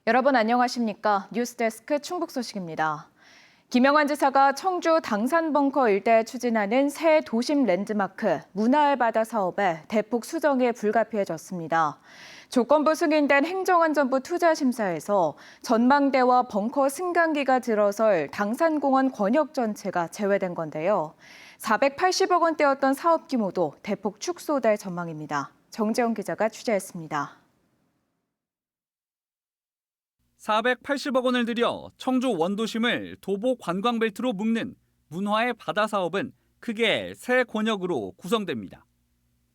여러분 안녕하십니까? 뉴스데스크 충북 소식입니다. 김영환 지사가 청주 당산벙커 일대에 추진하는 새 도심 랜드마크 문화의 바다 사업에 대폭 수정이 불가피해졌습니다. 조건부 승인된 행정안전부 투자심사에서 전망대와 벙커 승강기가 들어설 당산공원 권역 전체가 제외된 건데요. 480억 원대였던 사업 규모도 대폭 축소될 전망입니다. 정재훈 기자가 취재했습니다. 480억 원을 들여 청주 원도심을 도보 관광벨트로 묶는 문화의 바다 사업은 크게 세 권역으로 구성됩니다.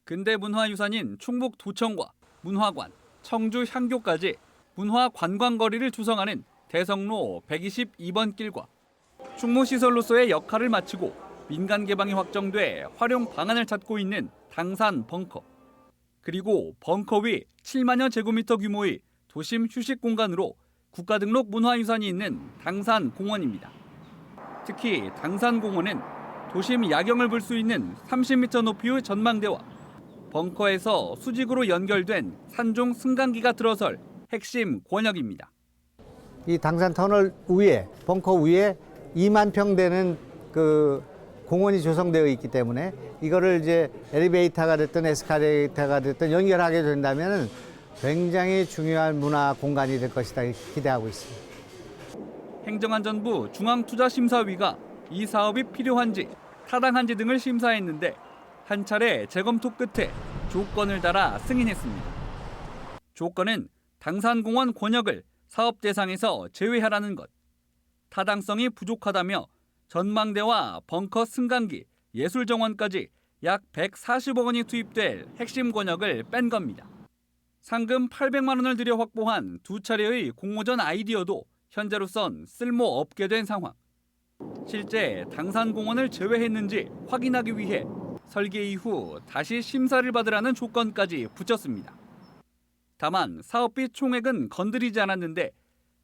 근대문화유산인 충북도청과 문화관, 청주 향교까지 문화관광거리를 조성하는 대성로 122번 길과 충무시설로서의 역할을 마치고 민간 개방이 확정돼 활용 방안을 찾고 있는 당산 벙커, 그리고 벙커 위 7만여 제곱미터 규모의 도심 휴식 공간으로 국가등록 문화유산이 있는 당산공원입니다. 특히 당산공원은 도심 야경을 볼 수 있는 30m 높이의 전망대와 벙커에서 수직으로 연결된 산중 승강기가 들어설 핵심 권역입니다. 이 당산 터널 위에, 벙커 위에 2만 평 되는 그 공원이 조성되어 있기 때문에 이거를 이제 엘리베이터가 됐든 에스카레이터가 됐든 연결하게 된다면 굉장히 중요한 문화 공간이 될 것이다 기대하고 있습니다. 행정안전부 중앙투자심사위가 이 사업이 필요한지 타당한지 등을 심사했는데 한 차례 재검토 끝에 조건을 달아 승인했습니다. 조건은 당산공원 권역을 사업 대상에서 제외하라는 것, 타당성이 부족하다며 전망대와 벙커 승강기, 예술정원까지 약 140억 원이 투입될 핵심 권역을 뺀 겁니다. 상금 800만 원을 들여 확보한 두 차례의 공모전 아이디어도 현재로선 쓸모없게 된 상황. 실제 당산공원을 제외했는지 확인하기 위해 설계 이후 다시 심사를 받으라는 조건까지 붙였습니다. 다만 사업비 총액은 건드리지 않았는데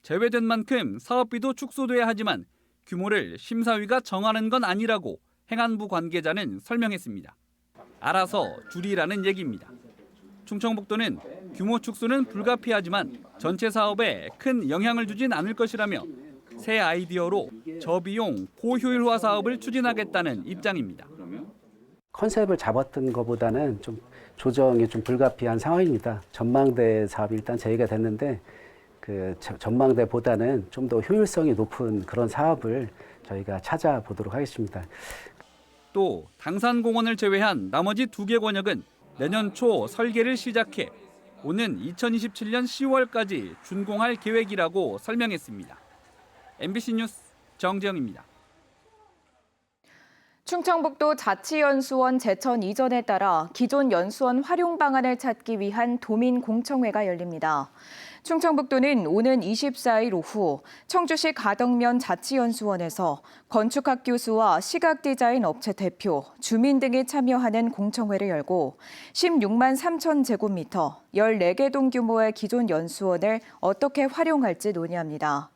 제외된 만큼 사업비도 축소돼야 하지만 규모를 심사위가 정하는 건 아니라고 행안부 관계자는 설명했습니다. 알아서 줄이라는 얘기입니다. 충청북도는 규모 축소는 불가피하지만 전체 사업에 큰 영향을 주진 않을 것이라며 새 아이디어로 저비용 고효율화 사업을 추진하겠다는 입장입니다. 컨셉을 잡았던 것보다는 좀 조정이 좀 불가피한 상황입니다. 전망대 사업이 일단 제의가 됐는데 그 전망대보다는 좀 더 효율성이 높은 그런 사업을 저희가 찾아보도록 하겠습니다. 또 당산공원을 제외한 나머지 두 개 권역은 내년 초 설계를 시작해 오는 2027년 10월까지 준공할 계획이라고 설명했습니다. MBC 뉴스 정재영입니다. 충청북도 자치연수원 제천 이전에 따라 기존 연수원 활용 방안을 찾기 위한 도민공청회가 열립니다. 충청북도는 오는 24일 오후 청주시 가덕면 자치연수원에서 건축학 교수와 시각디자인 업체 대표, 주민 등이 참여하는 공청회를 열고 16만 3천 제곱미터, 14개 동 규모의 기존 연수원을 어떻게 활용할지 논의합니다.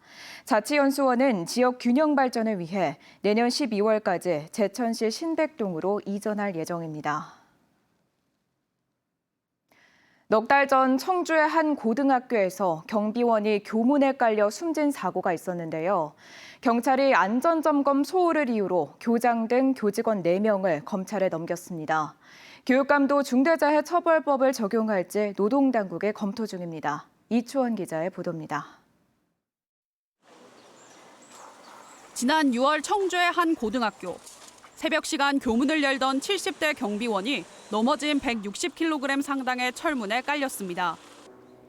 자치연수원은 지역 균형 발전을 위해 내년 12월까지 제천시 신백동으로 이전할 예정입니다. 넉 달 전 청주의 한 고등학교에서 경비원이 교문에 깔려 숨진 사고가 있었는데요. 경찰이 안전점검 소홀을 이유로 교장 등 교직원 4명을 검찰에 넘겼습니다. 교육감도 중대재해처벌법을 적용할지 노동당국에 검토 중입니다. 이초원 기자의 보도입니다. 지난 6월 청주의 한 고등학교. 새벽 시간 교문을 열던 70대 경비원이 넘어진 160kg 상당의 철문에 깔렸습니다.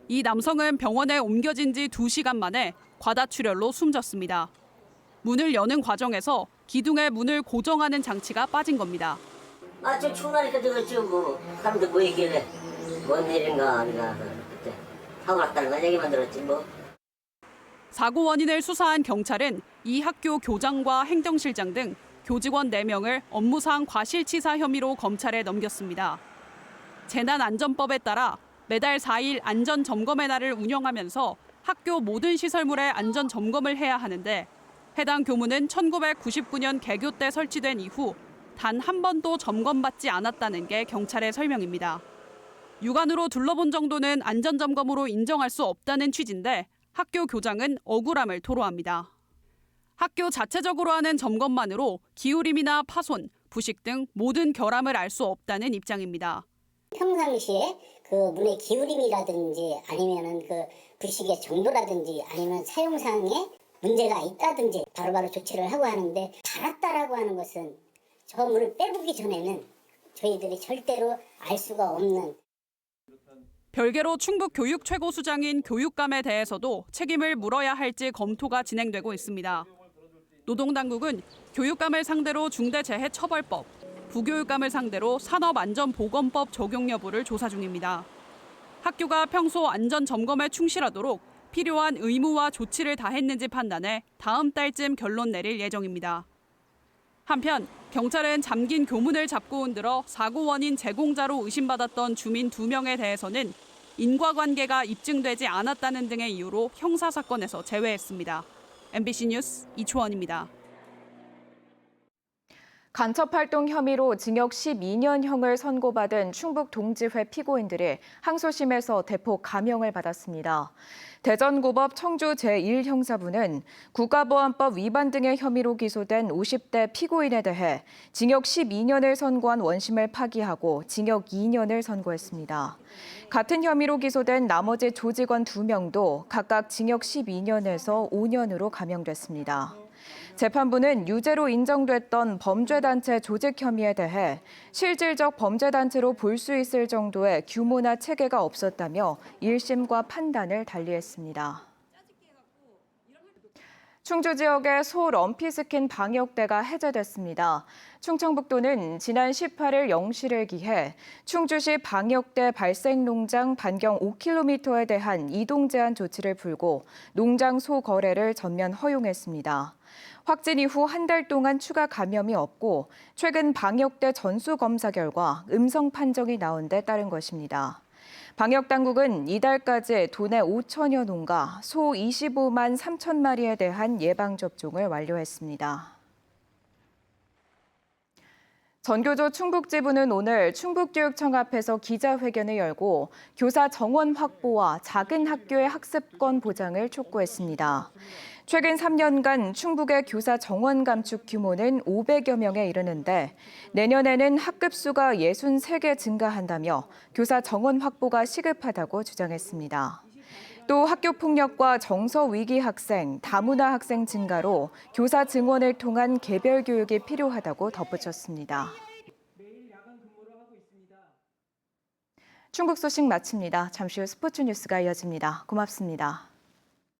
이 남성은 병원에 옮겨진 지 2시간 만에 과다출혈로 숨졌습니다. 문을 여는 과정에서 기둥에 문을 고정하는 장치가 빠진 겁니다. 저 충나니까 저거 지금 뭐 사람들 뭐 얘기래. 뭔 일인가 아닌가 그때 사고 났다는 얘기만 들었지 뭐. 사고 원인을 수사한 경찰은 이 학교 교장과 행정실장 등 교직원 4명을 업무상 과실치사 혐의로 검찰에 넘겼습니다. 재난안전법에 따라 매달 4일 안전점검의 날을 운영하면서 학교 모든 시설물의 안전점검을 해야 하는데 해당 교문은 1999년 개교 때 설치된 이후 단 한 번도 점검받지 않았다는 게 경찰의 설명입니다. 육안으로 둘러본 정도는 안전점검으로 인정할 수 없다는 취지인데 학교 교장은 억울함을 토로합니다. 학교 자체적으로 하는 점검만으로 기울임이나 파손, 부식 등 모든 결함을 알 수 없다는 입장입니다. 평상시에 그 문의 기울임이라든지 아니면은 그 부식의 정도라든지 아니면 사용상에 문제가 있다든지 바로바로 조치를 하고 하는데 달았다라고 하는 것은 저 문을 빼보기 전에는 저희들이 절대로 알 수가 없는. 별개로 충북 교육 최고수장인 교육감에 대해서도 책임을 물어야 할지 검토가 진행되고 있습니다. 노동당국은 교육감을 상대로 중대재해처벌법, 부교육감을 상대로 산업안전보건법 적용 여부를 조사 중입니다. 학교가 평소 안전점검에 충실하도록 필요한 의무와 조치를 다했는지 판단해 다음 달쯤 결론 내릴 예정입니다. 한편 경찰은 잠긴 교문을 잡고 흔들어 사고 원인 제공자로 의심받았던 주민 2명에 대해서는 인과관계가 입증되지 않았다는 등의 이유로 형사사건에서 제외했습니다. MBC 뉴스 이초원입니다. 간첩활동 혐의로 징역 12년형을 선고받은 충북 동지회 피고인들이 항소심에서 대폭 감형을 받았습니다. 대전고법 청주 제1형사부는 국가보안법 위반 등의 혐의로 기소된 50대 피고인에 대해 징역 12년을 선고한 원심을 파기하고 징역 2년을 선고했습니다. 같은 혐의로 기소된 나머지 조직원 2명도 각각 징역 12년에서 5년으로 감형됐습니다. 재판부는 유죄로 인정됐던 범죄단체 조직 혐의에 대해 실질적 범죄단체로 볼 수 있을 정도의 규모나 체계가 없었다며 1심과 판단을 달리했습니다. 충주 지역의 소 럼피스킨 방역대가 해제됐습니다. 충청북도는 지난 18일 0시를 기해 충주시 방역대 발생 농장 반경 5km에 대한 이동 제한 조치를 풀고 농장 소 거래를 전면 허용했습니다. 확진 이후 한 달 동안 추가 감염이 없고 최근 방역대 전수 검사 결과 음성 판정이 나온 데 따른 것입니다. 방역당국은 이달까지 도내 5천여 농가 소 25만 3천 마리에 대한 예방접종을 완료했습니다. 전교조 충북지부는 오늘 충북교육청 앞에서 기자회견을 열고 교사 정원 확보와 작은 학교의 학습권 보장을 촉구했습니다. 최근 3년간 충북의 교사 정원 감축 규모는 500여 명에 이르는데 내년에는 학급 수가 63개 증가한다며 교사 정원 확보가 시급하다고 주장했습니다. 또 학교폭력과 정서위기 학생, 다문화 학생 증가로 교사 증원을 통한 개별 교육이 필요하다고 덧붙였습니다. 충북 소식 마칩니다. 잠시 후 스포츠 뉴스가 이어집니다. 고맙습니다.